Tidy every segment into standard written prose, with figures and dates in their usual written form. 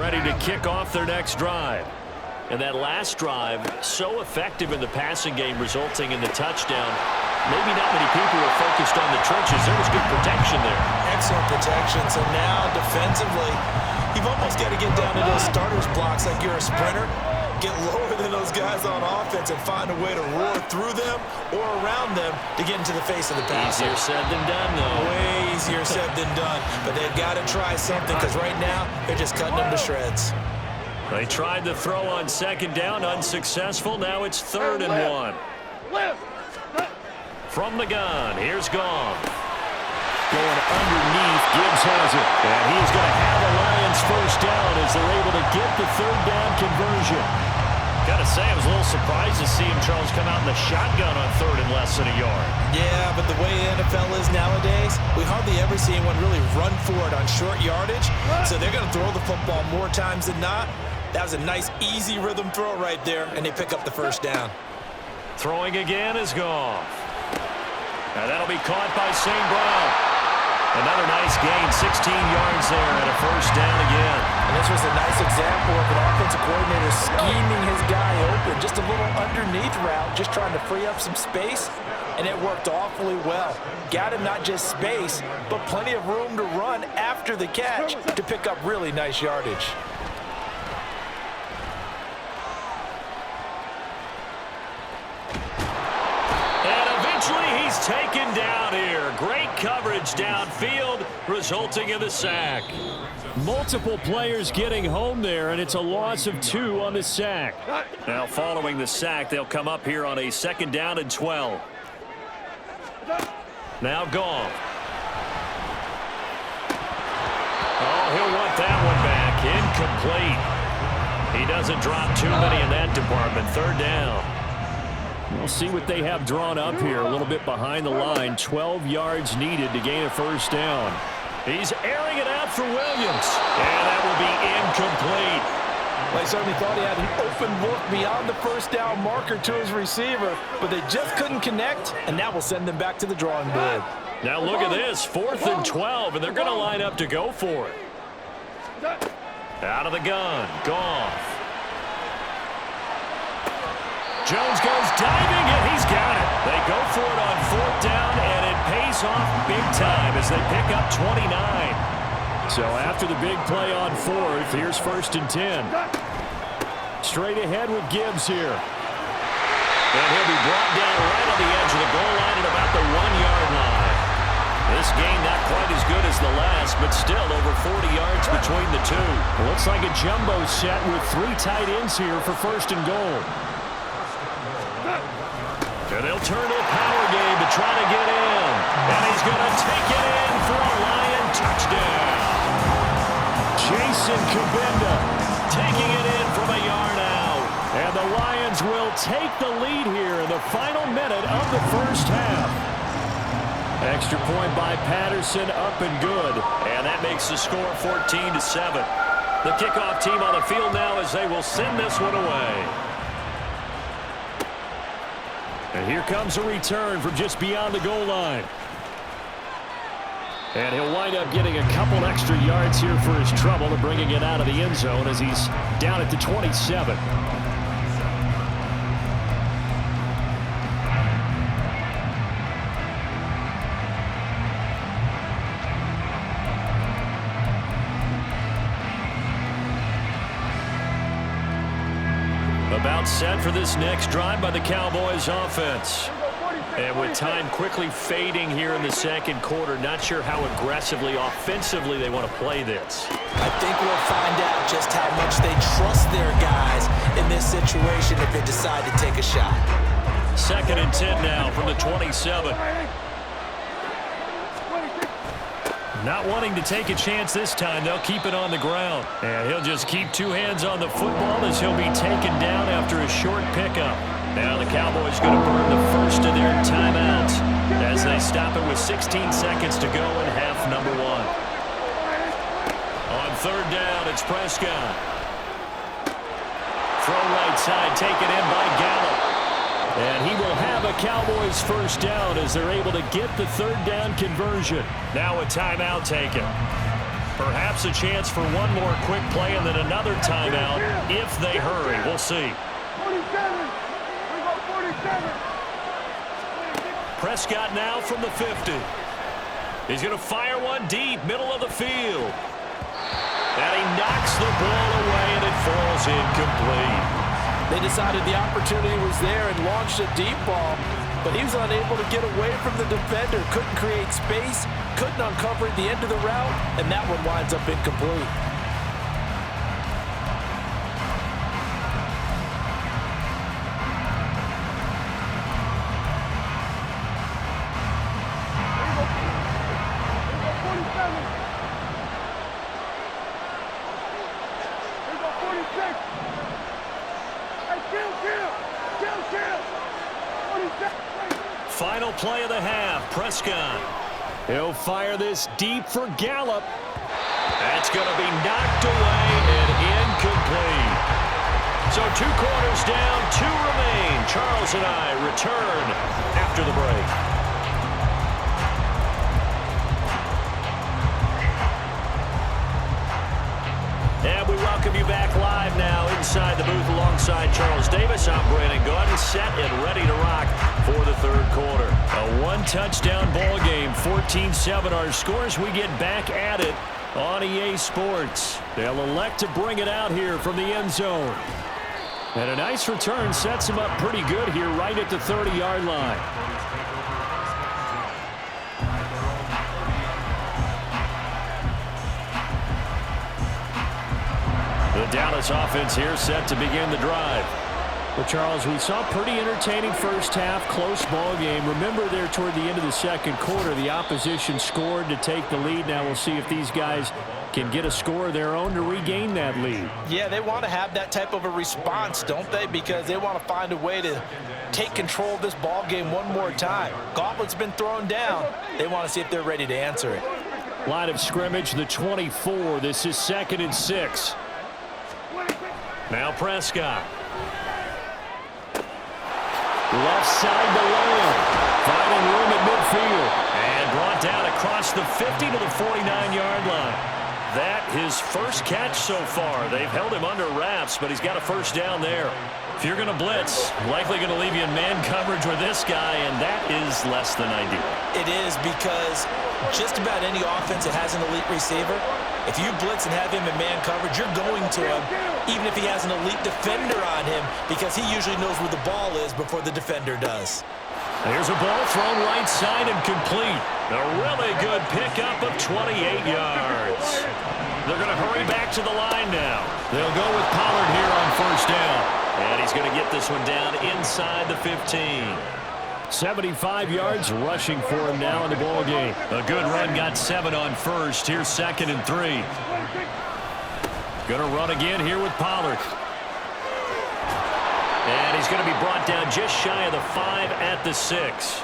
ready to kick off their next drive. And that last drive, so effective in the passing game, resulting in the touchdown. Maybe not many people were focused on the trenches. There was good protection there. Excellent protection. So now, defensively, you've almost got to get down to those starters blocks like you're a sprinter. Get lower than those guys on offense and find a way to roar through them or around them to get into the face of the pass. Easier said than done, though. Way easier said than done. But they've got to try something because right now, they're just cutting them to shreds. They tried to throw on second down, unsuccessful. Now it's 3rd and 1. From the gun, here's Goff. Going underneath, Gibbs has it. And he's going to have a Lions first down as they're able to get the 3rd down conversion. Got to say, I was a little surprised to see him, Charles, come out in the shotgun on 3rd and less than a yard. Yeah, but the way the NFL is nowadays, we hardly ever see anyone really run for it on short yardage. So they're going to throw the football more times than not. That was a nice, easy rhythm throw right there, and they pick up the first down. Throwing again is Goff. Now that'll be caught by St. Brown. Another nice gain, 16 yards there, and a first down again. And this was a nice example of an offensive coordinator scheming his guy open. Just a little underneath route, just trying to free up some space, and it worked awfully well. Got him not just space, but plenty of room to run after the catch to pick up really nice yardage. He's taken down here. Great coverage downfield, resulting in the sack. Multiple players getting home there, and it's a loss of 2 on the sack. Now, following the sack, they'll come up here on a 2nd down and 12. Now Goff. Oh, he'll want that one back. Incomplete. He doesn't drop too many in that department. 3rd down. We'll see what they have drawn up here. A little bit behind the line. 12 yards needed to gain a first down. He's airing it out for Williams. And that will be incomplete. Well, he certainly thought he had an open look beyond the first down marker to his receiver, but they just couldn't connect, and that will send them back to the drawing board. Now look at this. 4th and 12, and they're going to line up to go for it. Out of the gun. Goff. Jones goes diving, and he's got it. They go for it on 4th down, and it pays off big time as they pick up 29. So after the big play on 4th, here's 1st and 10. Straight ahead with Gibbs here. And he'll be brought down right on the edge of the goal line at about the 1-yard line. This game not quite as good as the last, but still over 40 yards between the two. Looks like a jumbo set with 3 tight ends here for 1st and goal. And they'll turn to a power game to try to get in. And he's going to take it in for a Lion touchdown. Jason Kabinda taking it in from a yard out. And the Lions will take the lead here in the final minute of the first half. Extra point by Patterson, up and good. And that makes the score 14-7. The kickoff team on the field now as they will send this one away. And here comes a return from just beyond the goal line. And he'll wind up getting a couple extra yards here for his trouble and bringing it out of the end zone as he's down at the 27. About set for this next drive by the Cowboys offense. And with time quickly fading here in the second quarter, not sure how aggressively, offensively they want to play this. I think we'll find out just how much they trust their guys in this situation if they decide to take a shot. 2nd and 10 now from the 27. Not wanting to take a chance this time, they'll keep it on the ground. And he'll just keep 2 hands on the football as he'll be taken down after a short pickup. Now the Cowboys going to burn the first of their timeouts as they stop it with 16 seconds to go in half number 1. On 3rd down, it's Prescott. Throw right side, taken in by Gallup. And he will have a Cowboys first down as they're able to get the 3rd down conversion. Now a timeout taken. Perhaps a chance for one more quick play and then another timeout if they hurry. We'll see. 47. We got 47. Prescott now from the 50. He's going to fire one deep, middle of the field. And he knocks the ball away, and it falls incomplete. They decided the opportunity was there and launched a deep ball, but he was unable to get away from the defender. Couldn't create space, couldn't uncover at the end of the route, and that one winds up incomplete. Final play of the half, Prescott. He'll fire this deep for Gallup. That's going to be knocked away and incomplete. So 2 quarters down, 2 remain. Charles and I return after the break. And we welcome you back live now inside the booth alongside Charles Davis. I'm Brandon Gaudin, set and ready to rock for the third quarter. A 1-touchdown ball game, 14-7 our scores. We get back at it on EA Sports. They'll elect to bring it out here from the end zone. And a nice return sets him up pretty good here right at the 30-yard line. The Dallas offense here set to begin the drive. Well, Charles, we saw a pretty entertaining first half, close ball game. Remember there toward the end of the second quarter, the opposition scored to take the lead. Now we'll see if these guys can get a score of their own to regain that lead. Yeah, they want to have that type of a response, don't they? Because they want to find a way to take control of this ball game one more time. Gauntlet's been thrown down. They want to see if they're ready to answer it. Line of scrimmage, the 24. This is 2nd and 6. Now Prescott. Left side to Lamb. Finding room at midfield. And brought down across the 50 to the 49-yard line. That his first catch so far. They've held him under wraps, but he's got a first down there. If you're going to blitz, likely going to leave you in man coverage with this guy, and that is less than ideal. It is, because just about any offense that has an elite receiver, if you blitz and have him in man coverage, you're going to him, even if he has an elite defender on him, because he usually knows where the ball is before the defender does. There's a ball thrown right side and complete. A really good pickup of 28 yards. They're going to hurry back to the line now. They'll go with Pollard here on first down. And he's going to get this one down inside the 15. 75 yards rushing for him now in the ball game. A good run, got 7 on first. Here's 2nd and 3. Going to run again here with Pollard. And he's going to be brought down just shy of the 5 at the 6.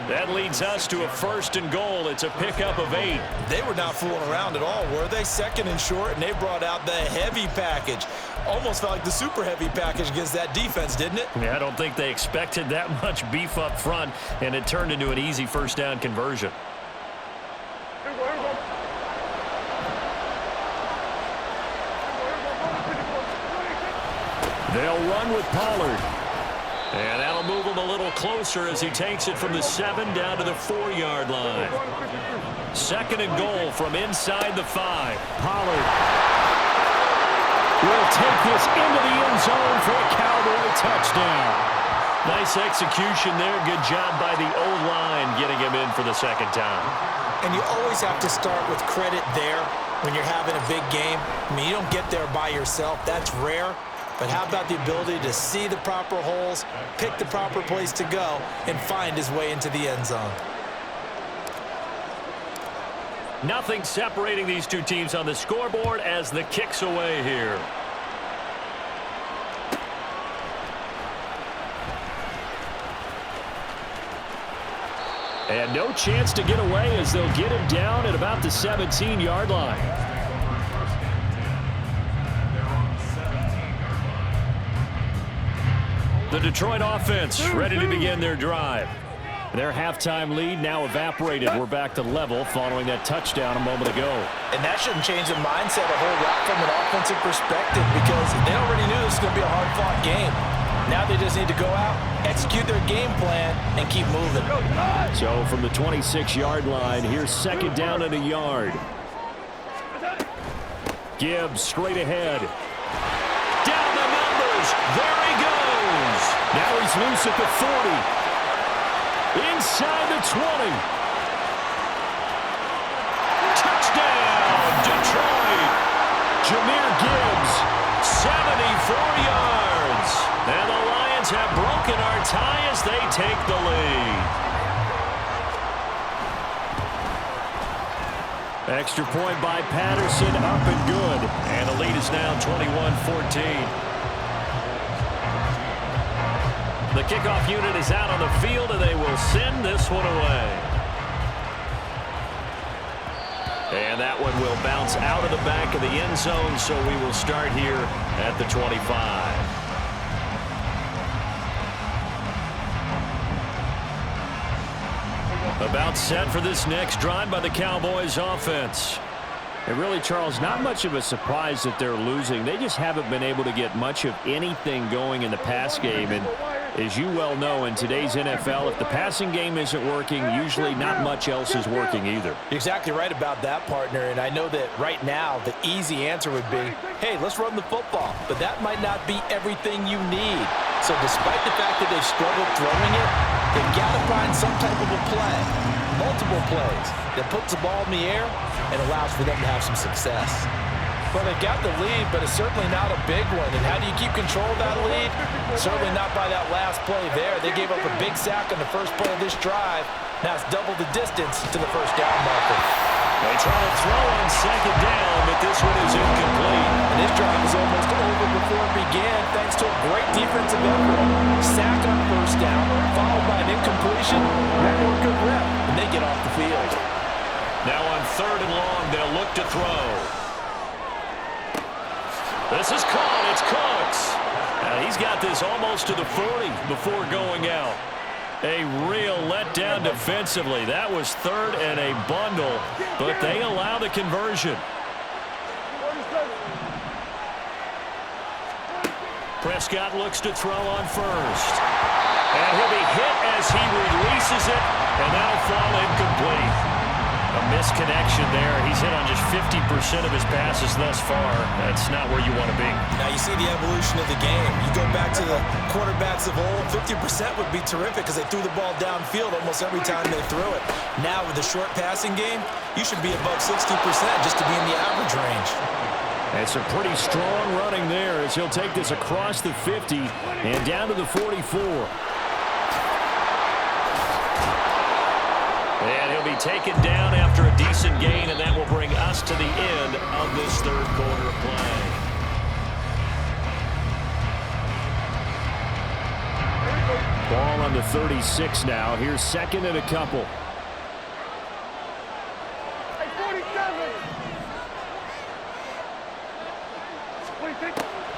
That leads us to a 1st and goal. It's a pickup of 8. They were not fooling around at all, were they? 2nd and short, and they brought out the heavy package. Almost felt like the super heavy package against that defense, didn't it? Yeah, I don't think they expected that much beef up front, and it turned into an easy first down conversion. They'll run with Pollard. And that'll move him a little closer as he takes it from the 7 down to the 4-yard line. 2nd and goal from inside the 5. Pollard will take this into the end zone for a Cowboy touchdown. Nice execution there. Good job by the O-line getting him in for the 2nd time. And you always have to start with credit there when you're having a big game. I mean, you don't get there by yourself. That's rare. But how about the ability to see the proper holes, pick the proper place to go, and find his way into the end zone? Nothing separating these two teams on the scoreboard as the kick's away here. And no chance to get away as they'll get him down at about the 17-yard line. The Detroit offense ready to begin their drive. Their halftime lead now evaporated. We're back to level following that touchdown a moment ago. And that shouldn't change the mindset a whole lot from an offensive perspective because they already knew this was going to be a hard-fought game. Now they just need to go out, execute their game plan, and keep moving. So from the 26-yard line, here's second down and a yard. Gibbs straight ahead. Down the numbers. There he goes. Now he's loose at the 40. Inside the 20. Touchdown, Detroit. Jahmyr Gibbs, 74 yards. And the Lions have broken our tie as they take the lead. Extra point by Patterson, up and good. And the lead is now 21-14. The kickoff unit is out on the field, and they will send this one away. And that one will bounce out of the back of the end zone, so we will start here at the 25. About set for this next drive by the Cowboys offense. And really, Charles, not much of a surprise that they're losing. They just haven't been able to get much of anything going in the pass game. And as you well know, in today's NFL, if the passing game isn't working, usually not much else is working either. You're exactly right about that, partner. And I know that right now the easy answer would be, hey, let's run the football. But that might not be everything you need. So despite the fact that they've struggled throwing it, they've got to find some type of a play, multiple plays, that puts the ball in the air and allows for them to have some success. Well, they've got the lead, but it's certainly not a big one. And how do you keep control of that lead? Certainly not by that last play there. They gave up a big sack on the first play of this drive. Now it's double the distance to the first down marker. They try to throw on second down, but this one is incomplete. And this drive is almost over before it began, thanks to a great defensive effort. Sack on first down, followed by an incompletion. One more good rep, and they get off the field. Now on third and long, they'll look to throw. This is caught. It's Cooks. And he's got this almost to the 40 before going out. A real letdown defensively. That was third and a bundle, but they allow the conversion. Prescott looks to throw on first. And he'll be hit as he releases it, and that'll fall incomplete. A misconnection there. He's hit on just 50% of his passes thus far. That's not where you want to be. Now you see the evolution of the game. You go back to the quarterbacks of old, 50% would be terrific because they threw the ball downfield almost every time they threw it. Now with the short passing game, you should be above 60% just to be in the average range. It's a pretty strong running there as he'll take this across the 50 and down to the 44. And he'll be taken down after a decent gain, and that will bring us to the end of this third quarter of play. Ball on the 36 now. Here's second and a couple.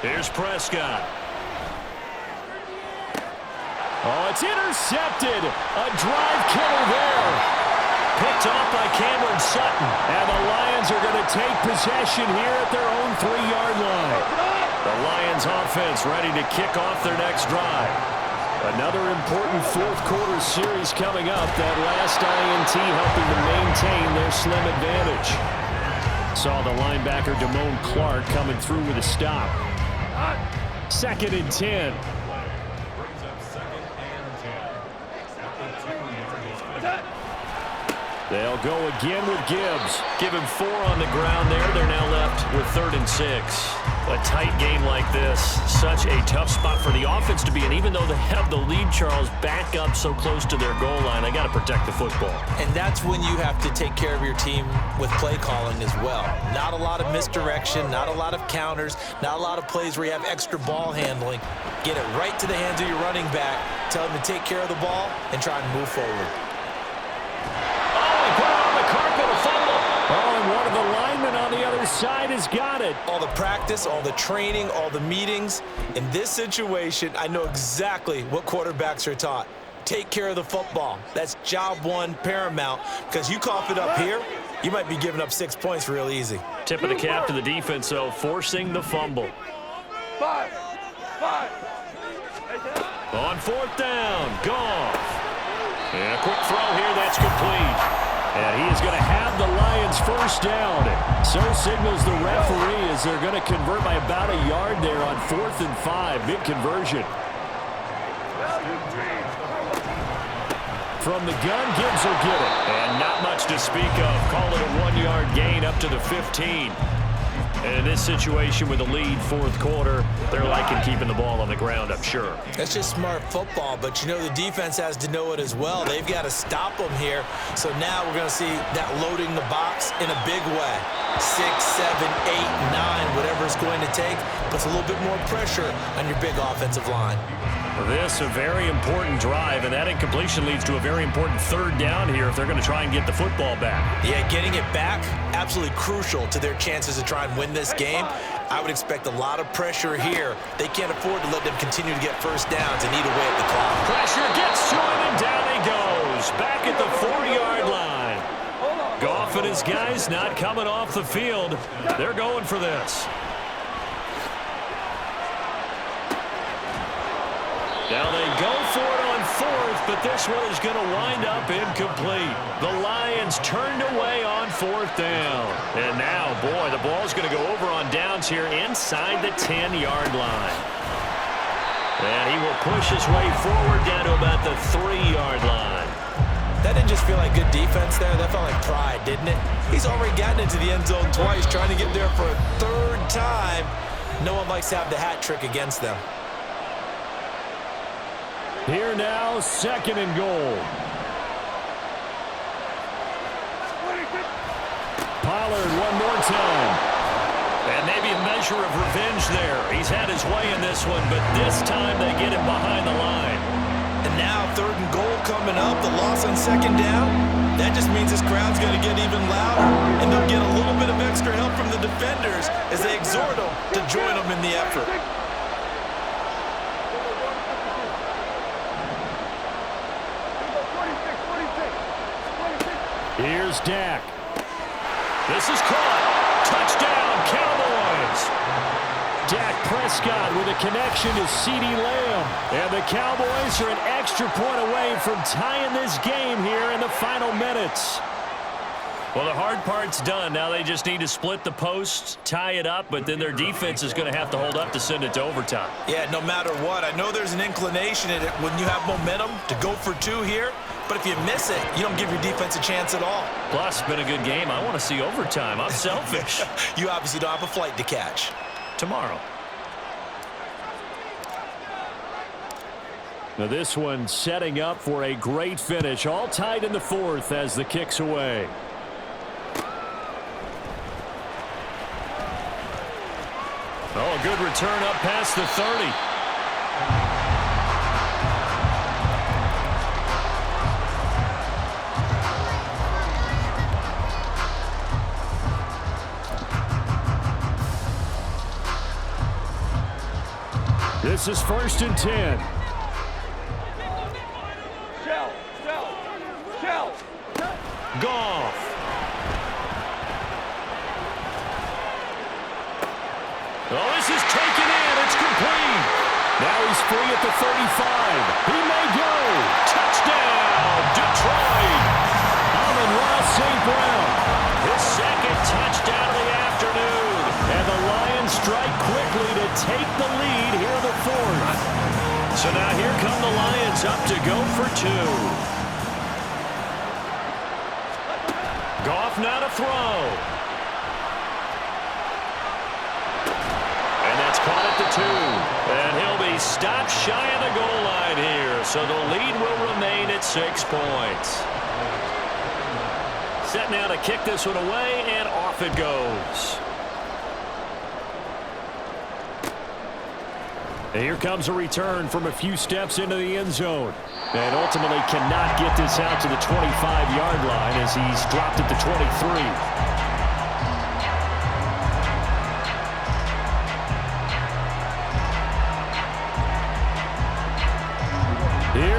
Here's Prescott. Oh, it's intercepted. A drive killer there. Picked off by Cameron Sutton. And the Lions are going to take possession here at their own 3-yard line. The Lions offense ready to kick off their next drive. Another important fourth quarter series coming up. That last INT helping to maintain their slim advantage. Saw the linebacker Damone Clark coming through with a stop. Second and 10. They'll go again with Gibbs. Give him 4 on the ground there. They're now left with 3rd and 6. A tight game like this, such a tough spot for the offense to be in. Even though they have the lead, Charles, back up so close to their goal line, they got to protect the football. And that's when you have to take care of your team with play calling as well. Not a lot of misdirection, not a lot of counters, not a lot of plays where you have extra ball handling. Get it right to the hands of your running back, tell him to take care of the ball, and try and move forward. Oh, and one of the linemen on the other side has got it. All the practice, all the training, all the meetings. In this situation, I know exactly what quarterbacks are taught. Take care of the football. That's job one paramount, because you cough it up here, you might be giving up 6 points real easy. Tip of the cap to the defense, though, forcing the fumble. 5. On 4th down, Goff. And a quick throw here, that's complete. And he is going to have the Lions first down. So signals the referee as they're going to convert by about a yard there on 4th and 5. Big conversion. From the gun, Gibbs will get it. And not much to speak of. Call it a 1-yard gain up to the 15. And in this situation with the lead, 4th quarter, they're liking keeping the ball on the ground, I'm sure. That's just smart football, but you know the defense has to know it as well. They've got to stop them here. So now we're going to see that loading the box in a big way. 6, 7, 8, 9, whatever it's going to take, puts a little bit more pressure on your big offensive line. This a very important drive, and that incompletion leads to a very important 3rd down here if they're going to try and get the football back. Yeah, getting it back, absolutely crucial to their chances to try and win this game. I would expect a lot of pressure here. They can't afford to let them continue to get first downs and eat away at the clock. Pressure gets to him, and down he goes. Back at the 4-yard line. Goff and his guys not coming off the field. They're going for this. Now they go for it on 4th, but this one is going to wind up incomplete. The Lions turned away on 4th down. And now, boy, the ball's going to go over on downs here inside the 10-yard line. And he will push his way forward down to about the 3-yard line. That didn't just feel like good defense there. That felt like pride, didn't it? He's already gotten into the end zone twice, trying to get there for a 3rd time. No one likes to have the hat trick against them. Here now, 2nd and goal. Pollard one more time. And maybe a measure of revenge there. He's had his way in this one, but this time they get him behind the line. And now 3rd and goal coming up. The loss on 2nd down. That just means this crowd's going to get even louder. And they'll get a little bit of extra help from the defenders as they exhort them to join them in the effort. Here's Dak. This is caught. Touchdown, Cowboys. Dak Prescott with a connection to CeeDee Lamb. And the Cowboys are an extra point away from tying this game here in the final minutes. Well, the hard part's done. Now they just need to split the posts, tie it up, but then their defense is going to have to hold up to send it to overtime. Yeah, no matter what. I know there's an inclination in it when you have momentum to go for 2 here, but if you miss it, you don't give your defense a chance at all. Plus, it's been a good game. I want to see overtime. I'm selfish. You obviously don't have a flight to catch. Tomorrow. Now this one setting up for a great finish. All tied in the 4th as the kick's away. Oh, a good return up past the 30. This is 1st and 10. Goff. Oh, this is taken in. It's complete. Now he's free at the 35. He may go. Touchdown, Detroit. Amon-Ra St. Brown. His 2nd touchdown of the afternoon. And the Lions strike quickly to take the lead here in the 4th. So now here come the Lions up to go for 2. Goff now to throw. And that's caught at the 2. And he'll be stopped shy of the goal line here. So the lead will remain at 6 points. Set now to kick this one away, and off it goes. And here comes a return from a few steps into the end zone. And ultimately cannot get this out to the 25-yard line as he's dropped at the 23.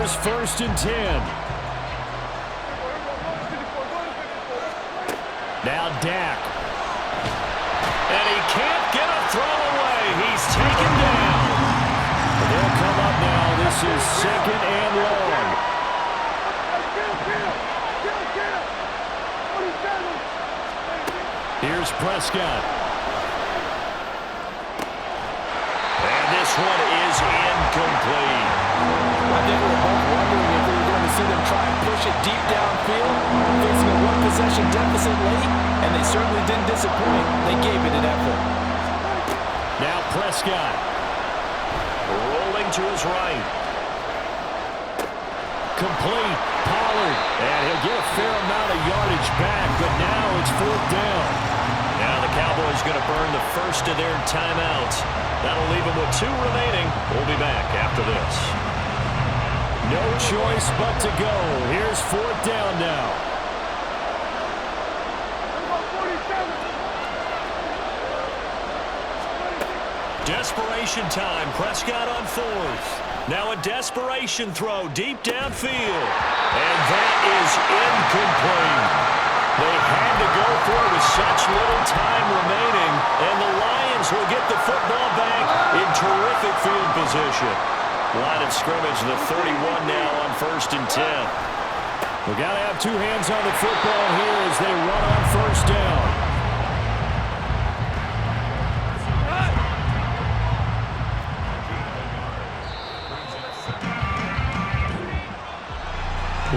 Here's 1st and 10. Now Dak. And he can't get a throw away. He's taken down. They'll come up now. This is 2nd and long. Here's Prescott. And this one is incomplete. I think we were both wondering if we were going to see them try and push it deep downfield, facing a one-possession deficit late, and they certainly didn't disappoint. They gave it an effort. Now Prescott. Rolling to his right. Complete. Pollard. And he'll get a fair amount of yardage back, but now it's 4th down. Now the Cowboys going to burn the first of their timeouts. That'll leave them with 2 remaining. We'll be back after this. No choice but to go. Here's 4th down now. Desperation time. Prescott on 4th. Now a desperation throw deep downfield. And that is incomplete. They had to go for it with such little time remaining. And the Lions will get the football back in terrific field position. Line of scrimmage, the 31 now on 1st and 10. We've got to have 2 hands on the football here as they run on 1st down.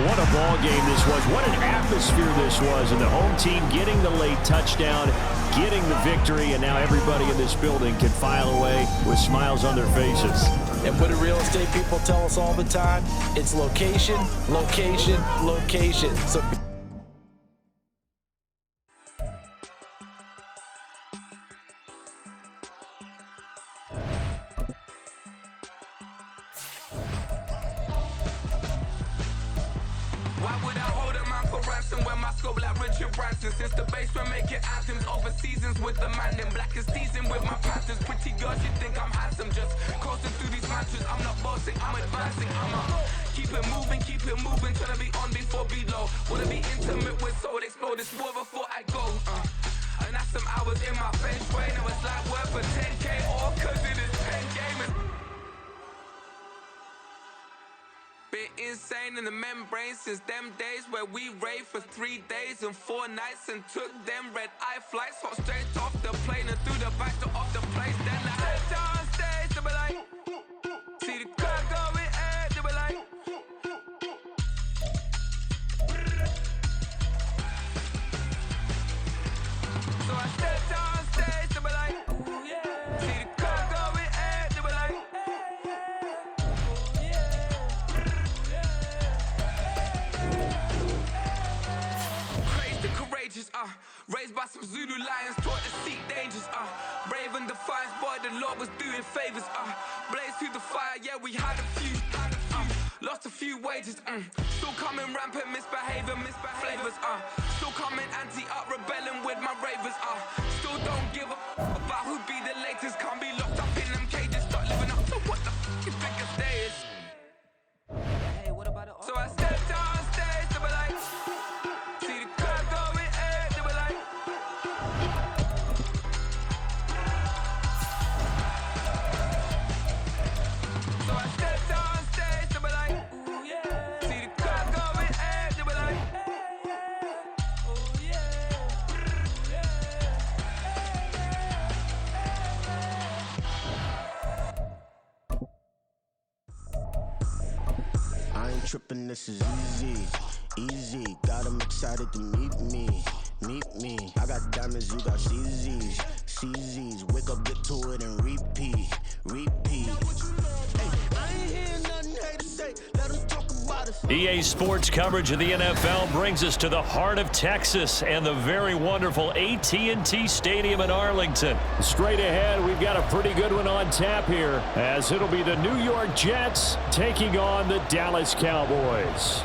What a ball game this was. What an atmosphere this was. And the home team getting the late touchdown, getting the victory, and now everybody in this building can file away with smiles on their faces. And what do real estate people tell us all the time? It's location, location, location. So why would I hold a man for ransom when my scope like Richard Branson? Since the basement making anthems over seasons with the man in black is seasoned with my patterns. Pretty girls, you think I'm handsome, just coasting through these matches. I'm not bossing, I'm advancing. Keep it moving, trying to be on before below. Wanna be intimate with soul, explode this war before I go. And that's some hours in my bench way. Now it's like worth for 10K all cause it is 10 gaming. Been insane in the membrane since them days where we raved for 3 days and 4 nights and took them red eye flights, hot straight off the plane and through the back door of the place. Then I head down stage, they be like, see the crowd going, they be like, so I step down stage, they be like, ooh yeah, see the crowd going, they be like, courageous, raised by some Zulu lions, taught to seek dangers, brave and defiant, boy, the Lord was doing favors, blaze through the fire, yeah, we had a few, lost a few wages, still coming rampant, misbehavior, flavors, still coming anti-up, rebelling with my ravers, still don't give a about who be the latest, can't be locked up in them cages, start living up to what the f*** you think a day is. Hey, what about it? So I stepped on stage, they were like, see the crowd going, they were like, so I stepped on stage, they were like, ooh yeah, see the crowd going, they were like, oh yeah, I ain't tripping, this is easy, got them excited to meet me. I got diamonds, you got CZs, wake up, get to it and repeat. Hey, I ain't hearing nothing hate to say, let them talk about it. EA Sports coverage of the NFL brings us to the heart of Texas and the very wonderful AT&T Stadium in Arlington. Straight ahead, we've got a pretty good one on tap here, as it'll be the New York Jets taking on the Dallas Cowboys.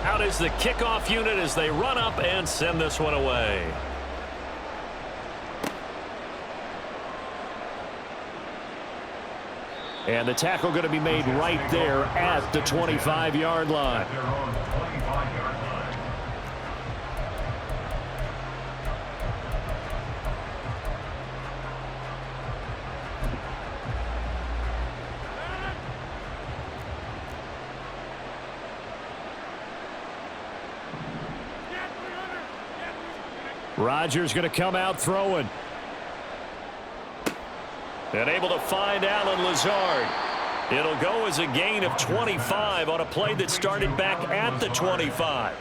Out is the kickoff unit as they run up and send this one away. And the tackle going to be made right there at the 25-yard line. Rodgers going to come out throwing. And able to find Allen Lazard. It'll go as a gain of 25 on a play that started back at the 25.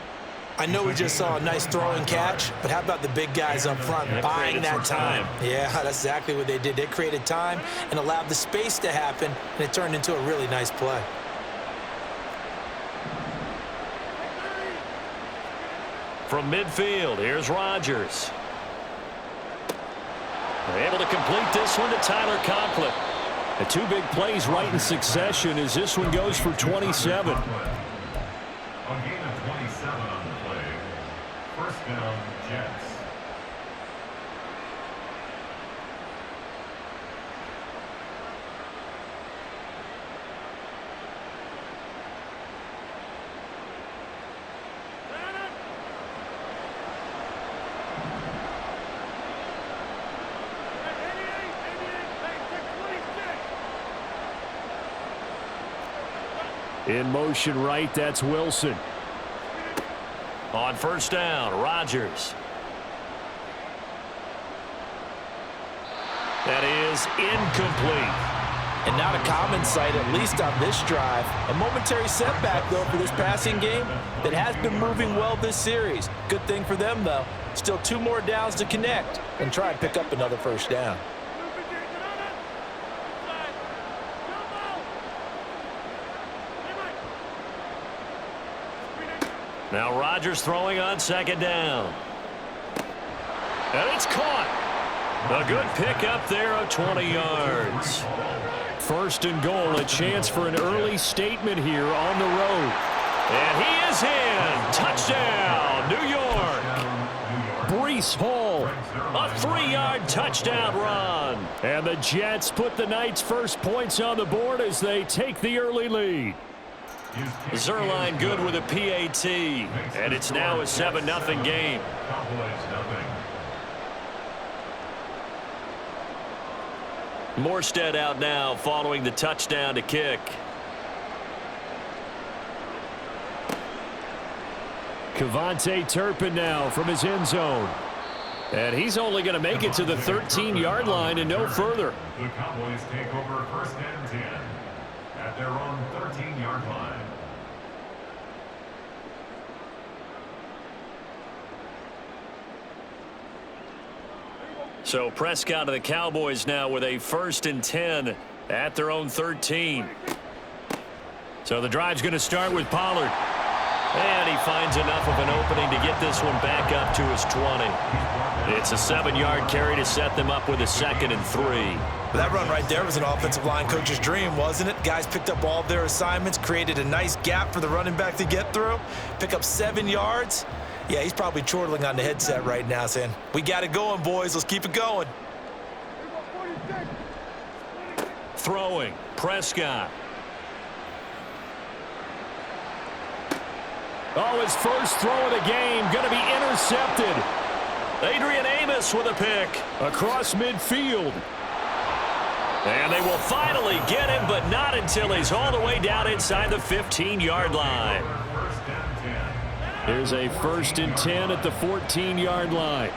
I know we just saw a nice throw and catch, but how about the big guys up front buying that time? Yeah, that's exactly what they did. They created time and allowed the space to happen, and it turned into a really nice play. From midfield, here's Rodgers. They're able to complete this one to Tyler Conklin. The two big plays right in succession as this one goes for 27. A gain of 27 on the play. First down, Jets. In motion right, that's Wilson. On first down, Rodgers. That is incomplete. And not a common sight, at least on this drive. A momentary setback, though, for this passing game that has been moving well this series. Good thing for them, though. Still 2 more downs to connect and try and pick up another first down. Now Rodgers throwing on second down. And it's caught. A good pickup there of 20 yards. First and goal, a chance for an early statement here on the road. And he is in. Touchdown, New York. Breece Hall, a 3-yard touchdown run. And the Jets put the Knights' first points on the board as they take the early lead. Zerline good with a PAT, and it's now a 7-0 game. Morstead out now following the touchdown to kick. Kevontae Turpin now from his end zone. And he's only going to make it to the 13-yard line and no further. The Cowboys take over first and 10 at their own 13-yard line. So Prescott of the Cowboys now with a first and 10 at their own 13. So the drive's going to start with Pollard. And he finds enough of an opening to get this one back up to his 20. It's a 7-yard carry to set them up with a 2nd and 3. That run right there was an offensive line coach's dream, wasn't it? Guys picked up all of their assignments, created a nice gap for the running back to get through, pick up 7 yards. Yeah, he's probably chortling on the headset right now saying, we got it going, boys. Let's keep it going. Throwing, Prescott. Oh, his first throw of the game going to be intercepted. Adrian Amos with a pick across midfield. And they will finally get him, but not until he's all the way down inside the 15-yard line. Here's a 1st and 10 at the 14-yard line.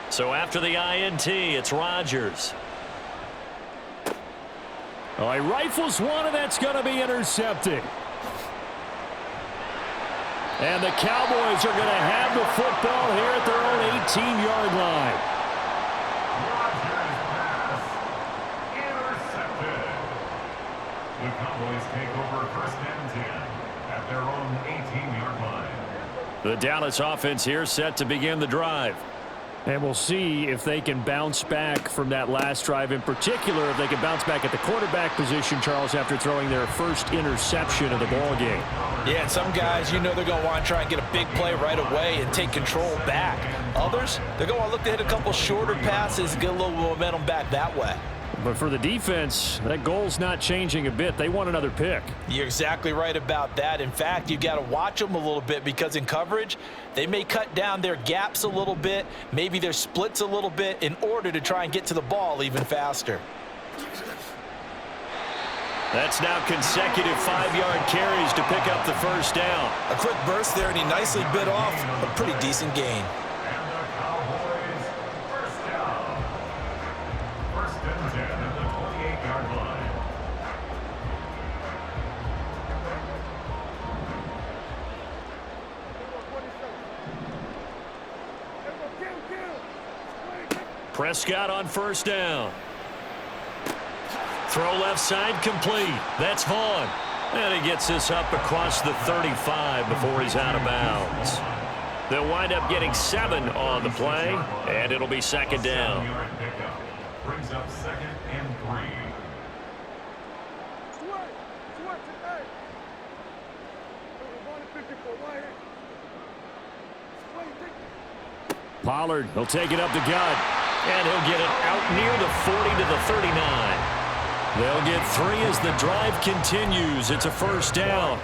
So after the INT, it's Rodgers. Oh, he rifles one, and that's going to be intercepted. And the Cowboys are going to have the football here at their own 18-yard line. The Cowboys take over first and 10 at their own 18-yard line. The Dallas offense here set to begin the drive. And we'll see if they can bounce back from that last drive, in particular if they can bounce back at the quarterback position, Charles, after throwing their first interception of the ball game. Yeah, and some guys, you know they're going to want to try and get a big play right away and take control back. Others, they're going to want to look to hit a couple shorter passes and get a little momentum back that way. But for the defense, that goal's not changing a bit. They want another pick. You're exactly right about that. In fact, you've got to watch them a little bit because in coverage, they may cut down their gaps a little bit, maybe their splits a little bit in order to try and get to the ball even faster. That's now consecutive 5-yard carries to pick up the first down. A quick burst there, and he nicely bit off a pretty decent gain. Prescott on first down. Throw left side complete. That's Vaughn. And he gets this up across the 35 before he's out of bounds. They'll wind up getting 7 on the play, and it'll be second down. Brings up 2nd and 3. Pollard, he'll take it up the gut, and he'll get it out near the 40 to the 39. They'll get 3 as the drive continues. It's a first down.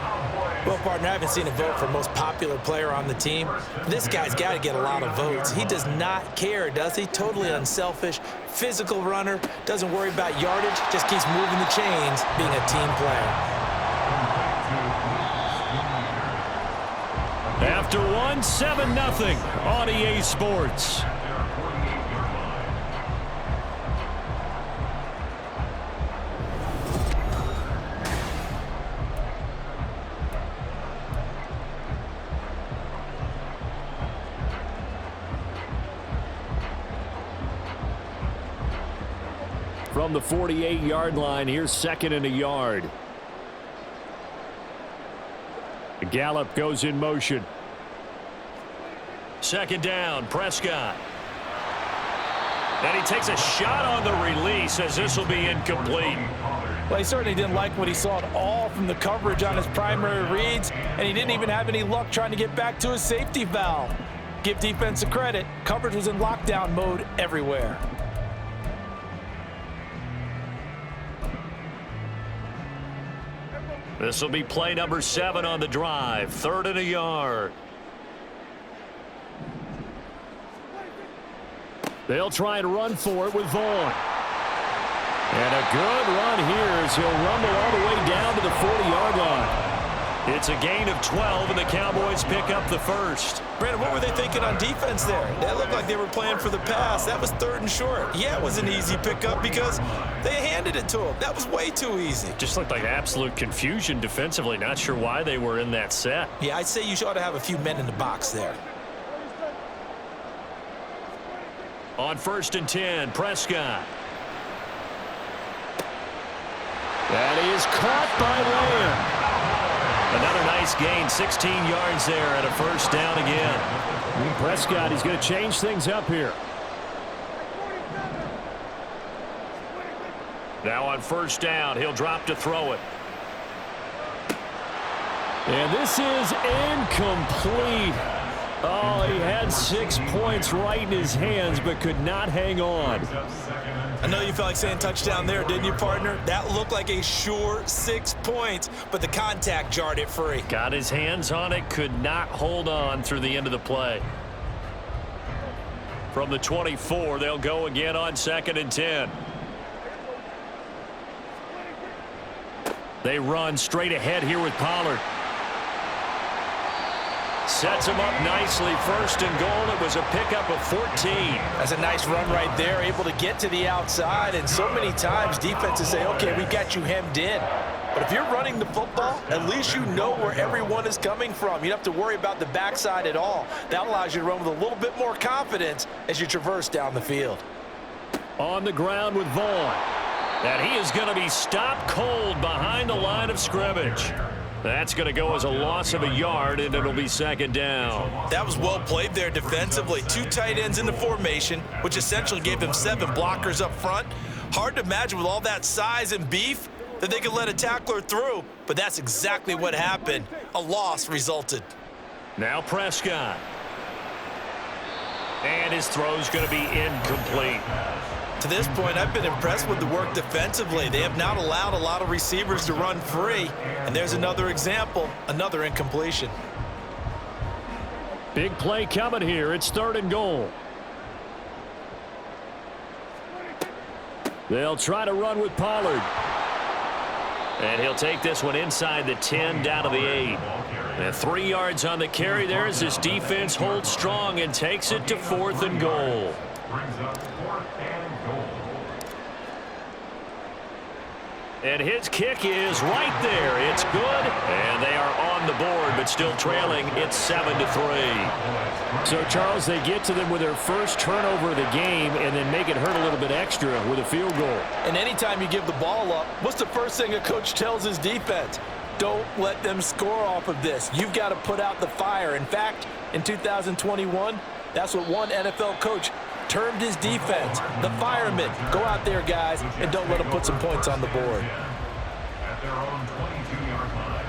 Well, partner, I haven't seen a vote for most popular player on the team. This guy's got to get a lot of votes. He does not care, does he? Totally unselfish, physical runner, doesn't worry about yardage, just keeps moving the chains, being a team player. After 1, 7-0 on EA Sports. From the 48-yard line, here's 2nd and a yard. Gallup goes in motion. 2nd down, Prescott. And he takes a shot on the release as this will be incomplete. Well, he certainly didn't like what he saw at all from the coverage on his primary reads, and he didn't even have any luck trying to get back to his safety valve. Give defense a credit. Coverage was in lockdown mode everywhere. This will be play number 7 on the drive. 3rd and a yard. They'll try and run for it with Vaughn. And a good run here as he'll rumble all the way down to the 40-yard line. It's a gain of 12, and the Cowboys pick up the first. Brandon, what were they thinking on defense there? That looked like they were playing for the pass. That was 3rd and short. Yeah, it was an easy pickup because they handed it to him. That was way too easy. Just looked like absolute confusion defensively. Not sure why they were in that set. Yeah, I'd say you ought to have a few men in the box there. On 1st and 10, Prescott. That is caught by Lamb. Another nice gain, 16 yards there and a first down again. And Prescott, he's going to change things up here. Now on 1st down, he'll drop to throw it. And this is incomplete. Oh, he had 6 points right in his hands, but could not hang on. I know you felt like saying touchdown there, didn't you, partner? That looked like a sure 6 points, but the contact jarred it free. Got his hands on it, could not hold on through the end of the play. From the 24, they'll go again on 2nd and 10. They run straight ahead here with Pollard. Sets him up nicely. 1st and goal. It was a pickup of 14. That's a nice run right there. Able to get to the outside. And so many times defenses say, okay, we got you hemmed in. But if you're running the football, at least you know where everyone is coming from. You don't have to worry about the backside at all. That allows you to run with a little bit more confidence as you traverse down the field. On the ground with Vaughn. And he is going to be stopped cold behind the line of scrimmage. That's going to go as a loss of a yard, and it'll be second down. That was well played there defensively. 2 tight ends in the formation, which essentially gave them 7 blockers up front. Hard to imagine with all that size and beef that they could let a tackler through, but that's exactly what happened. A loss resulted. Now Prescott. And his throw's going to be incomplete. To this point, I've been impressed with the work defensively. They have not allowed a lot of receivers to run free. And there's another example, another incompletion. Big play coming here. It's 3rd and goal. They'll try to run with Pollard. And he'll take this one inside the 10 down to the 8. And 3 yards on the carry there as this defense holds strong and takes it to 4th and goal. Brings up 4th and goal. And his kick is right there. It's good. And they are on the board, but still trailing. It's 7-3. So, Charles, they get to them with their first turnover of the game and then make it hurt a little bit extra with a field goal. And anytime you give the ball up, what's the first thing a coach tells his defense? Don't let them score off of this. You've got to put out the fire. In fact, in 2021, that's what one NFL coach termed his defense, the firemen. Go out there, guys, and don't let them put some points on the board. At their own 22-yard line.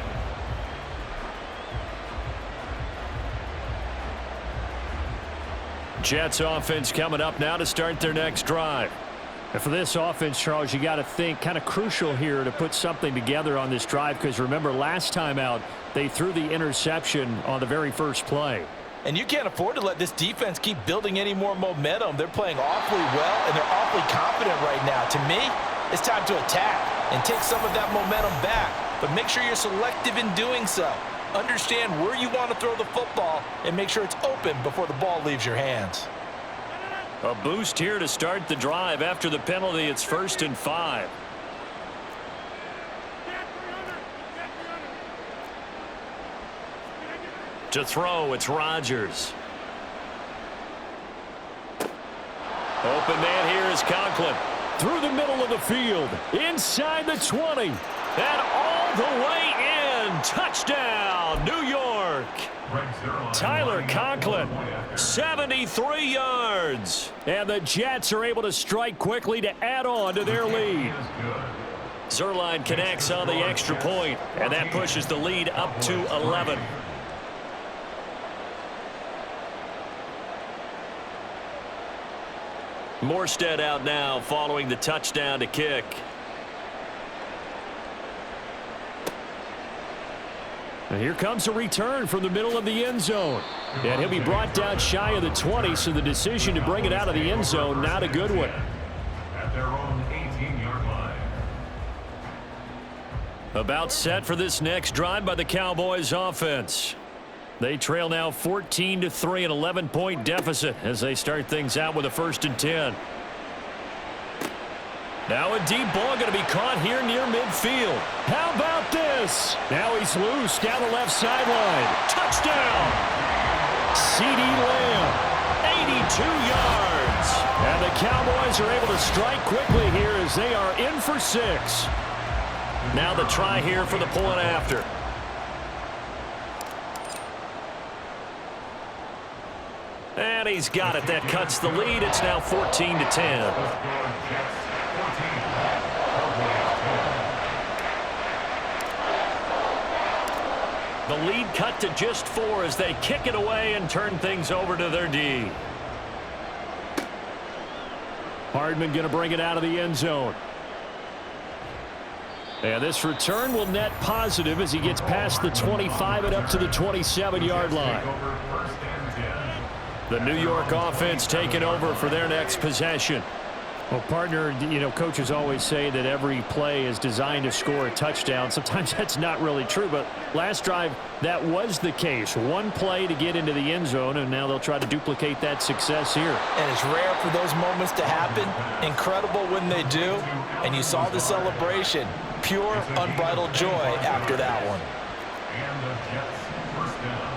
Jets offense coming up now to start their next drive. And for this offense, Charles, you got to think kind of crucial here to put something together on this drive, because remember last time out they threw the interception on the very first play. And you can't afford to let this defense keep building any more momentum. They're playing awfully well, and they're awfully confident right now. To me, it's time to attack and take some of that momentum back. But make sure you're selective in doing so. Understand where you want to throw the football and make sure it's open before the ball leaves your hands. A boost here to start the drive. After the penalty, it's 1st and 5. To throw, it's Rodgers. Open man here is Conklin. Through the middle of the field. Inside the 20. And all the way in. Touchdown, New York. Tyler Conklin, 73 yards. And the Jets are able to strike quickly to add on to their lead. Zerline connects on the extra point, and that pushes the lead up to 11. Morstead out now following the touchdown to kick. And here comes a return from the middle of the end zone. And he'll be brought down shy of the 20, so the decision to bring it out of the end zone, not a good one. At their own 18-yard line. About set for this next drive by the Cowboys offense. They trail now 14-3, an 11-point deficit as they start things out with a 1st and 10. Now a deep ball going to be caught here near midfield. How about this? Now he's loose down the left sideline. Touchdown! CeeDee Lamb, 82 yards. And the Cowboys are able to strike quickly here as they are in for 6. Now the try here for the point after. And he's got it. That cuts the lead. It's now 14-10. The lead cut to just 4 as they kick it away and turn things over to their D. Hardman going to bring it out of the end zone. And this return will net positive as he gets past the 25 and up to the 27-yard line. The New York offense taking over for their next possession. Well, partner, you know, coaches always say that every play is designed to score a touchdown. Sometimes that's not really true, but last drive, that was the case. One play to get into the end zone, and now they'll try to duplicate that success here. And it's rare for those moments to happen. Incredible when they do. And you saw the celebration. Pure, unbridled joy after that one. And the Jets first down.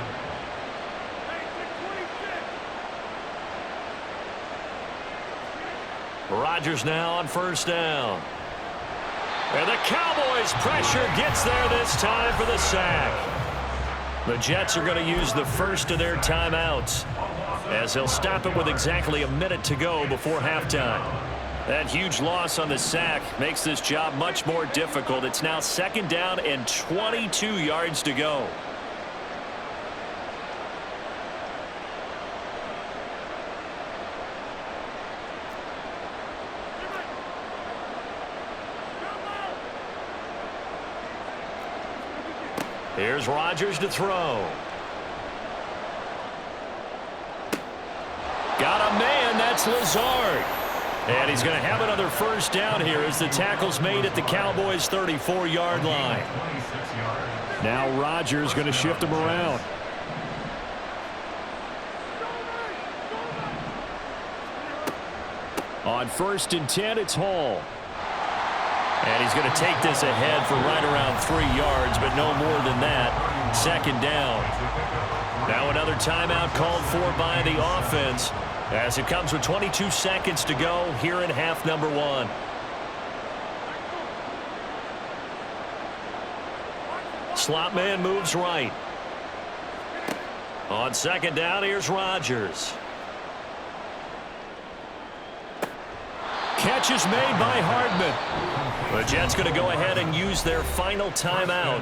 Rodgers now on 1st down. And the Cowboys' pressure gets there this time for the sack. The Jets are going to use the first of their timeouts, as they'll stop it with exactly a minute to go before halftime. That huge loss on the sack makes this job much more difficult. It's now 2nd down and 22 yards to go. Here's Rodgers to throw. Got a man, that's Lazard. And he's going to have another first down here as the tackle's made at the Cowboys' 34-yard line. Now Rodgers going to shift him around. On 1st and 10, it's Hall. And he's going to take this ahead for right around 3 yards, but no more than that. 2nd down. Now another timeout called for by the offense, as it comes with 22 seconds to go here in half number 1. Slot man moves right. On 2nd down, here's Rodgers. Catch is made by Hardman. The Jets going to go ahead and use their final timeout.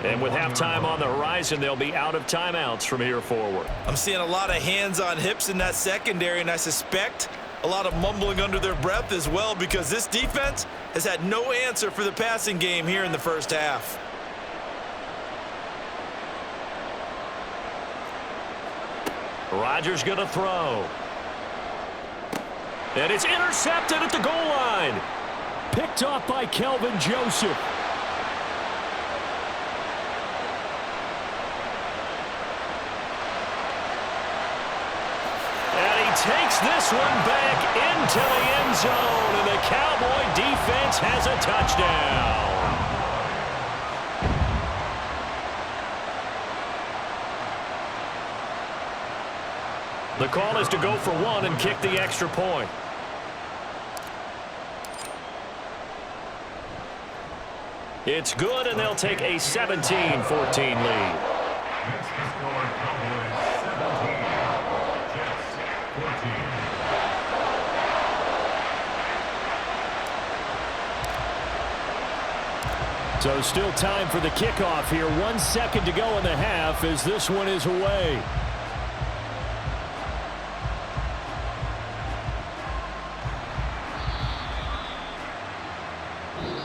And with halftime on the horizon, they'll be out of timeouts from here forward. I'm seeing a lot of hands on hips in that secondary, and I suspect a lot of mumbling under their breath as well, because this defense has had no answer for the passing game here in the first half. Rodgers going to throw. And it's intercepted at the goal line. Picked off by Kelvin Joseph. And he takes this one back into the end zone. And the Cowboy defense has a touchdown. The call is to go for 1 and kick the extra point. It's good, and they'll take a 17-14 lead. So still time for the kickoff here. 1 second to go in the half as this one is away.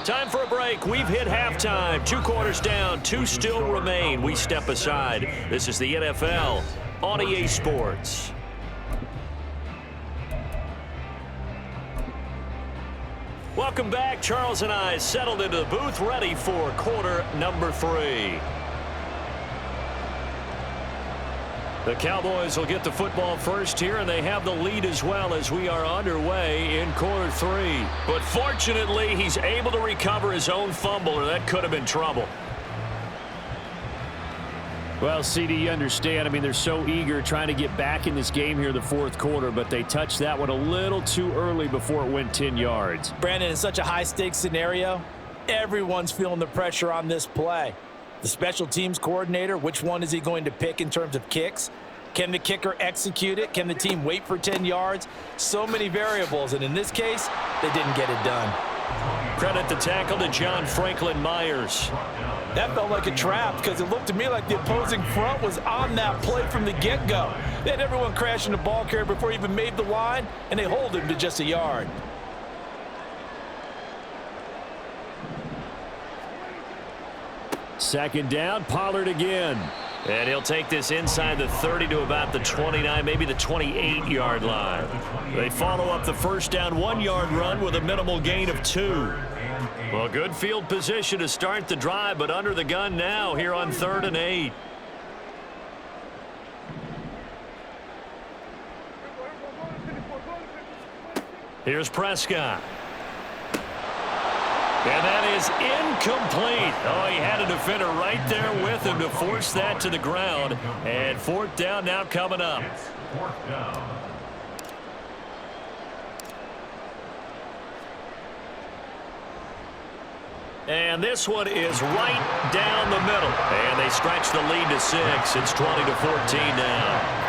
Time for a break. We've hit halftime. 2 quarters down. 2 still remain. We step aside. This is the NFL on EA Sports. Welcome back. Charles and I settled into the booth, ready for quarter number 3. The Cowboys will get the football first here, and they have the lead as well as we are underway in quarter 3. But fortunately, he's able to recover his own fumble, or that could have been trouble. Well, CD, you understand. I mean, they're so eager trying to get back in this game here in the 4th quarter, but they touched that one a little too early before it went 10 yards. Brandon, in such a high-stakes scenario, everyone's feeling the pressure on this play. The special teams coordinator, which one is he going to pick in terms of kicks? Can the kicker execute it? Can the team wait for 10 yards? So many variables, and in this case, they didn't get it done. Credit the tackle to John Franklin Myers. That felt like a trap because it looked to me like the opposing front was on that play from the get-go. They had everyone crashing the ball carrier before he even made the line, and they hold him to just a yard. Second down, Pollard again. And he'll take this inside the 30 to about the 29, maybe the 28-yard line. They follow up the first down 1-yard run with a minimal gain of 2. Well, good field position to start the drive, but under the gun now here on 3rd and 8. Here's Prescott. And that is incomplete. Oh, he had a defender right there with him to force that to the ground. And 4th down now coming up. It's 4th down. And this one is right down the middle. And they stretch the lead to 6. It's 20-14 now.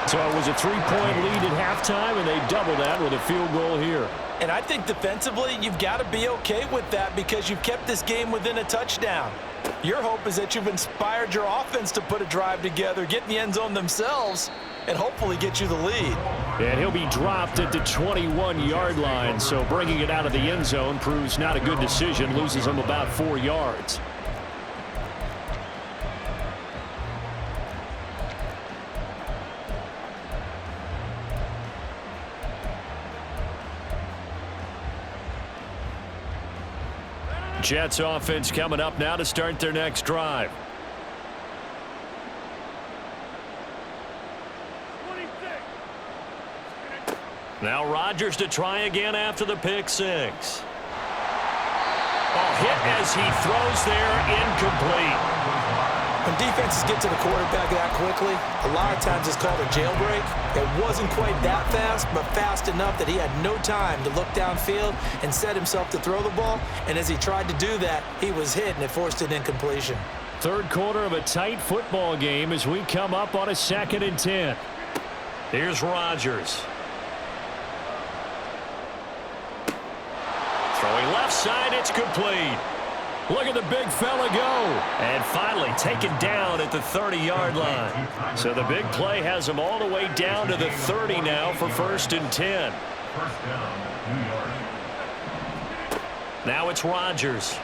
So it was a 3-point lead at halftime, and they doubled that with a field goal here. And I think defensively, you've got to be okay with that because you've kept this game within a touchdown. Your hope is that you've inspired your offense to put a drive together, get in the end zone themselves, and hopefully get you the lead. And he'll be dropped at the 21-yard line, so bringing it out of the end zone proves not a good decision, loses him about 4 yards. Jets offense coming up now to start their next drive. Now Rodgers to try again after the pick 6. Hit as he throws there, incomplete. When defenses get to the quarterback that quickly, a lot of times it's called a jailbreak. It wasn't quite that fast, but fast enough that he had no time to look downfield and set himself to throw the ball. And as he tried to do that, he was hit, and it forced an incompletion. Third quarter of a tight football game as we come up on a 2nd and 10. Here's Rodgers. Throwing left side, it's complete. Look at the big fella go. And finally taken down at the 30-yard line. So the big play has him all the way down to the 30 now for 1st and 10. First down, New York. Now it's Rodgers.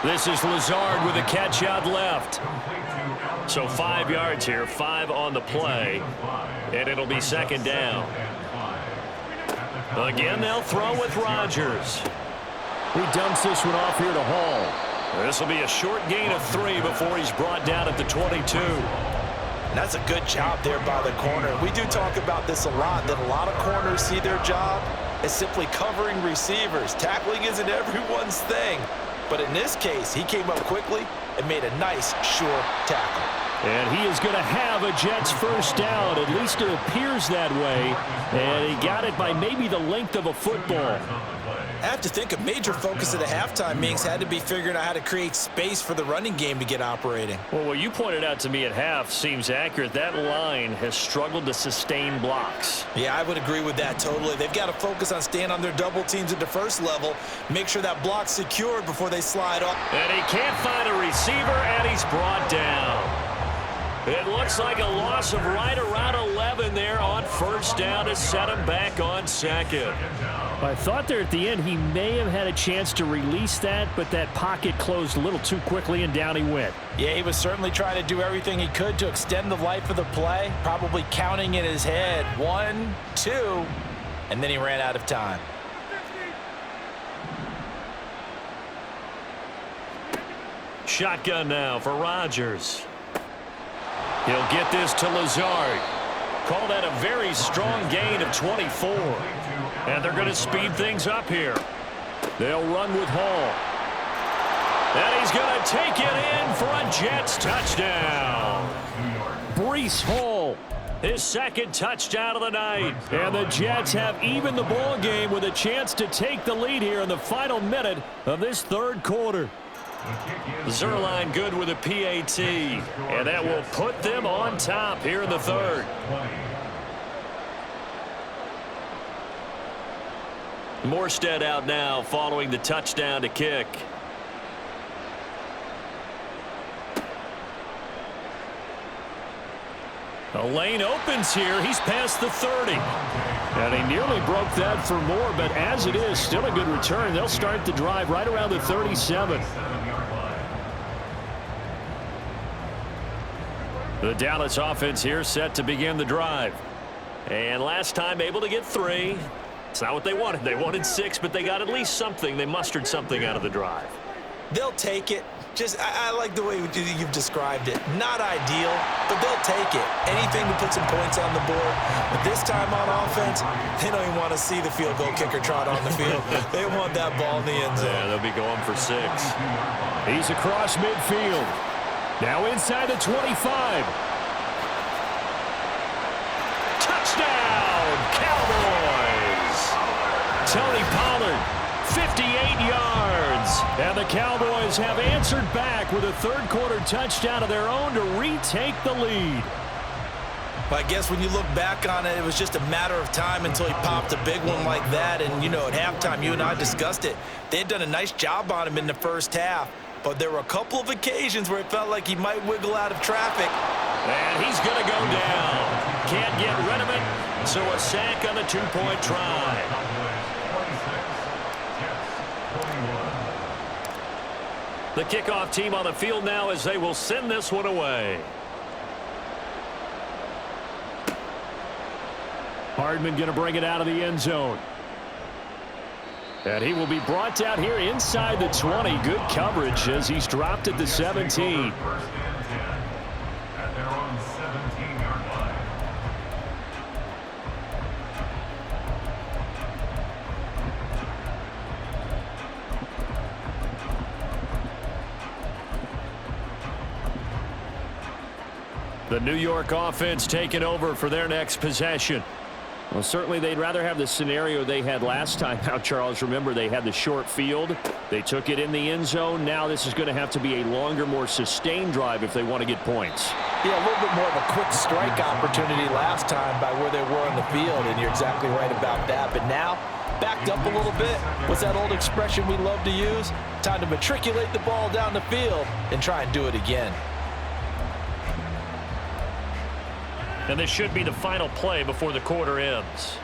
This is Lazard with a catch out left. So 5 yards here, 5 on the play. And it'll be 2nd down. Again, they'll throw with Rodgers. He dumps this one off here to Hall. This will be a short gain of 3 before he's brought down at the 22. And that's a good job there by the corner. We do talk about this a lot, that a lot of corners see their job as simply covering receivers. Tackling isn't everyone's thing. But in this case, he came up quickly and made a nice, sure tackle. And he is going to have a Jets first down. At least it appears that way. And he got it by maybe the length of a football. I have to think a major focus of the halftime meetings had to be figuring out how to create space for the running game to get operating. Well, what you pointed out to me at half seems accurate. That line has struggled to sustain blocks. Yeah, I would agree with that totally. They've got to focus on staying on their double teams at the first level, make sure that block's secured before they slide off. And he can't find a receiver, and he's brought down. It looks like a loss of right around 11 there on first down to set him back on 2nd. I thought there at the end he may have had a chance to release that, but that pocket closed a little too quickly and down he went. Yeah, he was certainly trying to do everything he could to extend the life of the play, probably counting in his head 1, 2, and then he ran out of time. Shotgun now for Rodgers. He'll get this to Lazard. Call that a very strong gain of 24. And they're going to speed things up here. They'll run with Hall. And he's going to take it in for a Jets touchdown. Breece Hall, his 2nd touchdown of the night. And the Jets have evened the ball game with a chance to take the lead here in the final minute of this 3rd quarter. Zerline good with a PAT, and that will put them on top here in the 3rd. Morstead out now following the touchdown to kick. A lane opens here. He's past the 30. And he nearly broke that for more, but as it is, still a good return. They'll start the drive right around the 37. The Dallas offense here set to begin the drive. And last time able to get 3. It's not what they wanted. They wanted 6, but they got at least something. They mustered something out of the drive. They'll take it. I like the way you've described it. Not ideal, but they'll take it. Anything to put some points on the board. But this time on offense, they don't even want to see the field goal kicker trot on the field. They want that ball in the end zone. Yeah, they'll be going for 6. He's across midfield. Now inside the 25. Touchdown, Cowboys! Tony Pollard, 58 yards. And the Cowboys have answered back with a third-quarter touchdown of their own to retake the lead. I guess when you look back on it, it was just a matter of time until he popped a big one like that. And, you know, at halftime, you and I discussed it. They had done a nice job on him in the first half. But there were a couple of occasions where it felt like he might wiggle out of traffic. And he's going to go down. Can't get rid of it. So a sack on the two-point try. The kickoff team on the field now as they will send this one away. Hardman going to bring it out of the end zone. And he will be brought down here inside the 20. Good coverage as he's dropped at the 17. First and 10 at their own 17-yard line. The New York offense taking over for their next possession. Well, certainly they'd rather have the scenario they had last time out, Charles. Remember, they had the short field. They took it in the end zone. Now this is going to have to be a longer, more sustained drive if they want to get points. Yeah, a little bit more of a quick strike opportunity last time by where they were on the field, and you're exactly right about that. But now, backed up a little bit. What's that old expression we love to use? Time to matriculate the ball down the field and try and do it again. And this should be the final play before the quarter ends.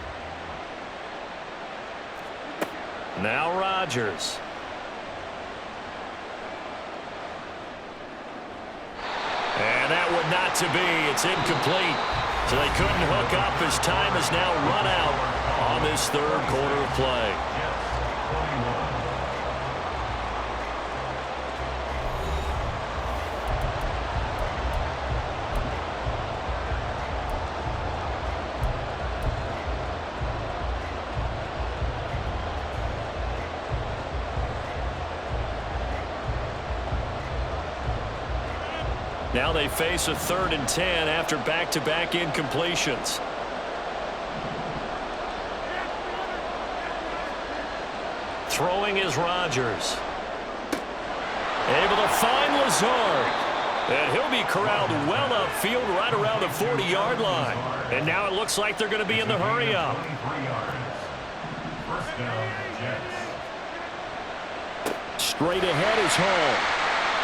Now Rodgers. And that would not to be. It's incomplete. So they couldn't hook up as time has now run out on this third quarter of play. Now they face a 3rd and 10 after back-to-back incompletions. Throwing is Rodgers. Able to find Lazard. And he'll be corralled well upfield right around the 40-yard line. And now it looks like they're going to be in the hurry-up. First down, Jets. Straight ahead is Hall.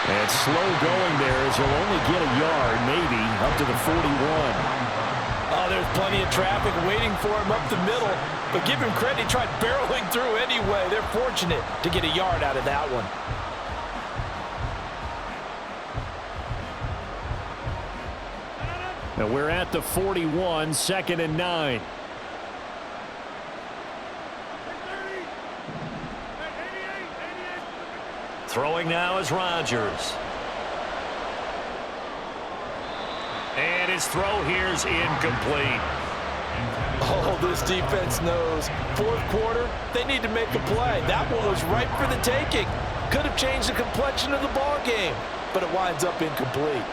And slow going there as he'll only get a yard, maybe, up to the 41. Oh, there's plenty of traffic waiting for him up the middle. But give him credit, he tried barreling through anyway. They're fortunate to get a yard out of that one. Now we're at the 41, 2nd and 9. Throwing now is Rodgers. And his throw here is incomplete. Oh, this defense knows. 4th quarter, they need to make a play. That one was ripe for the taking. Could have changed the complexion of the ball game, but it winds up incomplete.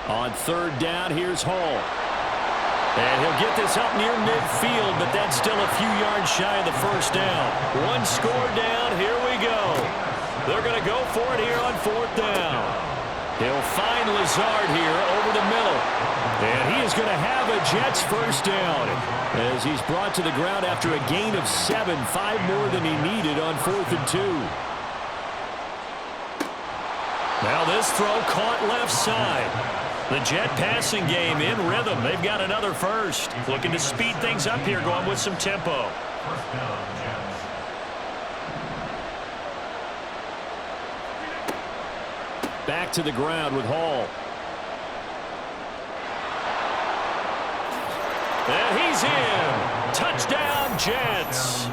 On 3rd down, here's Hall. And he'll get this up near midfield, but that's still a few yards shy of the first down. One score down, here we go. They're going to go for it here on 4th down. He'll find Lazard here over the middle. And he is going to have a Jets first down as he's brought to the ground after a gain of 7, 5 more than he needed on 4th and 2. Now this throw caught left side. The Jet passing game in rhythm. They've got another first. Looking to speed things up here, going with some tempo. First down, Jets. Back to the ground with Hall. And he's in. Touchdown, Jets.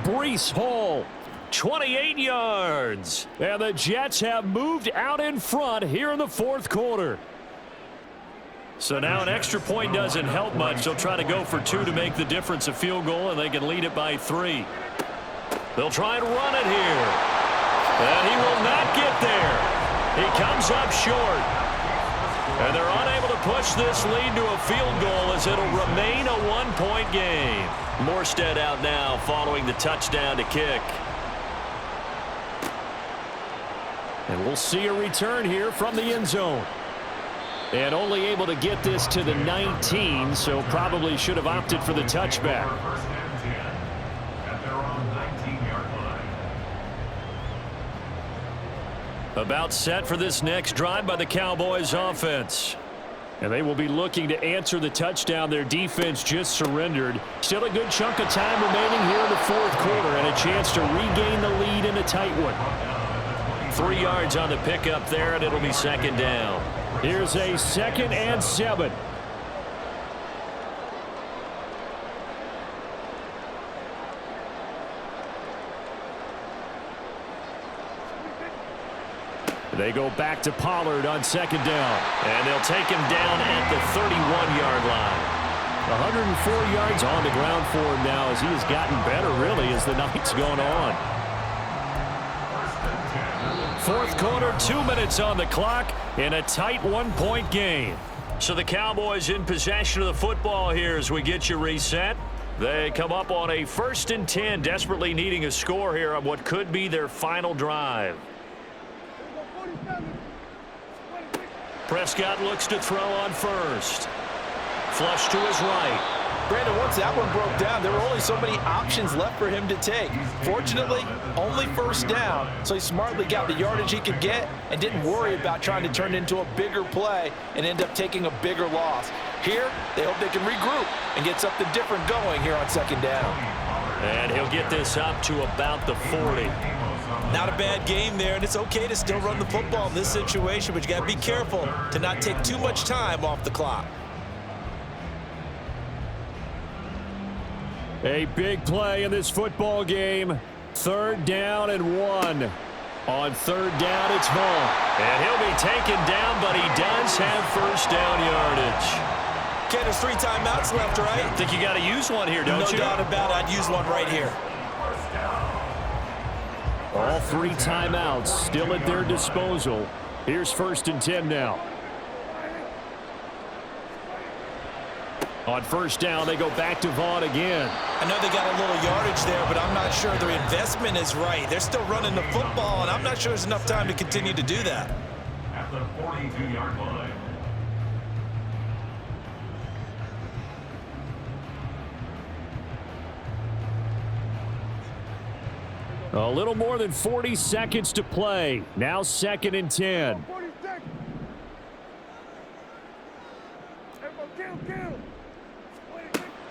Breece Hall, 28 yards. And the Jets have moved out in front here in the 4th quarter. So now an extra point doesn't help much. They'll try to go for 2 to make the difference a field goal, and they can lead it by 3. They'll try and run it here. And he will not get there. He comes up short. And they're unable to push this lead to a field goal as it'll remain a one-point game. Morstead out now following the touchdown to kick. And we'll see a return here from the end zone. And only able to get this to the 19, so probably should have opted for the touchback. First and 10 at their own 19-yard line. About set for this next drive by the Cowboys offense. And they will be looking to answer the touchdown their defense just surrendered. Still a good chunk of time remaining here in the fourth quarter and a chance to regain the lead in a tight one. 3 yards on the pickup there, and it'll be second down. Here's a 2nd and 7. They go back to Pollard on 2nd down. And they'll take him down at the 31-yard line. 104 yards on the ground for him now as he has gotten better, really, as the night's gone on. Fourth quarter, 2 minutes on the clock in a tight one-point game. So the Cowboys in possession of the football here as we get you reset. They come up on a 1st and 10, desperately needing a score here on what could be their final drive. Prescott looks to throw on first. Flush to his right. Brandon, once that one broke down, there were only so many options left for him to take. Fortunately, only first down, so he smartly got the yardage he could get and didn't worry about trying to turn it into a bigger play and end up taking a bigger loss. Here, they hope they can regroup and get something different going here on 2nd down. And he'll get this up to about the 40. Not a bad game there, and it's okay to still run the football in this situation, but you got to be careful to not take too much time off the clock. A big play in this football game. 3rd down and 1. On 3rd down, it's Vaughn. And he'll be taken down, but he does have first down yardage. Okay, there's 3 timeouts left, right? I think you got to use one here, don't you? No doubt about it. I'd use one right here. All 3 timeouts still at their disposal. Here's 1st and 10 now. On 1st down, they go back to Vaughn again. I know they got a little yardage there, but I'm not sure their investment is right. They're still running the football, and I'm not sure there's enough time to continue to do that. At the 42-yard line. A little more than 40 seconds to play. Now 2nd and 10.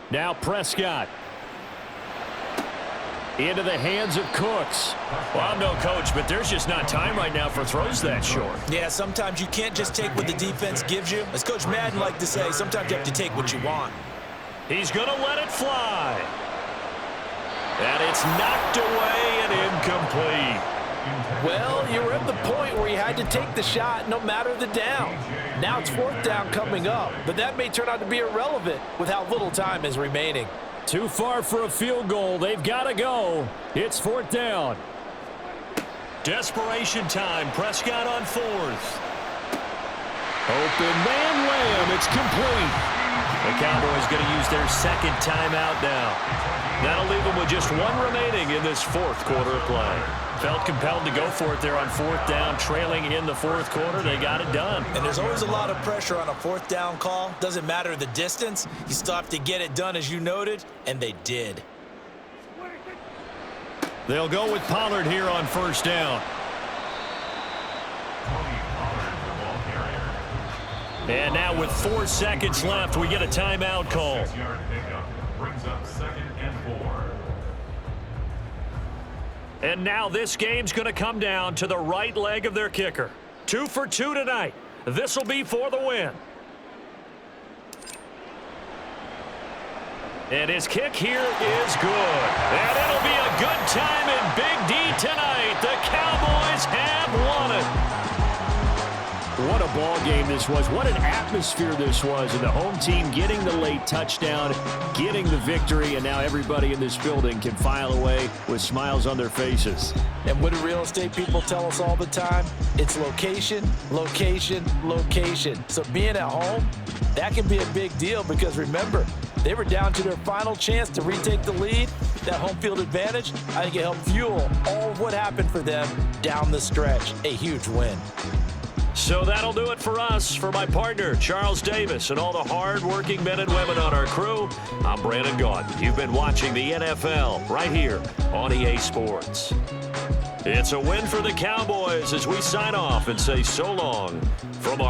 Now Prescott. Into the hands of Cooks. Well, I'm no coach, but there's just not time right now for throws that short. Yeah, sometimes you can't just take what the defense gives you. As Coach Madden liked to say, sometimes you have to take what you want. He's going to let it fly. And it's knocked away and incomplete. Well, you were at the point where you had to take the shot no matter the down. Now it's 4th down coming up, but that may turn out to be irrelevant with how little time is remaining. Too far for a field goal. They've got to go. It's 4th down. Desperation time. Prescott on 4th. Open man Lamb. It's complete. The Cowboys going to use their 2nd timeout now. That'll leave them with just 1 remaining in this 4th quarter of play. Felt compelled to go for it there on 4th down, trailing in the 4th quarter. They got it done. And there's always a lot of pressure on a 4th down call. Doesn't matter the distance. You still have to get it done, as you noted, and they did. They'll go with Pollard here on 1st down. And now with 4 seconds left, we get a timeout call. 6-yard pickup brings up 2nd and 4. And now this game's going to come down to the right leg of their kicker. 2 for 2 tonight. This will be for the win. And his kick here is good. And it'll be a good time in Big D tonight. The Cowboys have won it. What a ball game this was. What an atmosphere this was. And the home team getting the late touchdown, getting the victory, and now everybody in this building can file away with smiles on their faces. And what do real estate people tell us all the time? It's location, location, location. So being at home, that can be a big deal because remember, they were down to their final chance to retake the lead. That home field advantage, I think it helped fuel all of what happened for them down the stretch. A huge win. So that'll do it for us. For my partner, Charles Davis, and all the hard-working men and women on our crew, I'm Brandon Gaudin. You've been watching the NFL right here on EA Sports. It's a win for the Cowboys as we sign off and say so long from our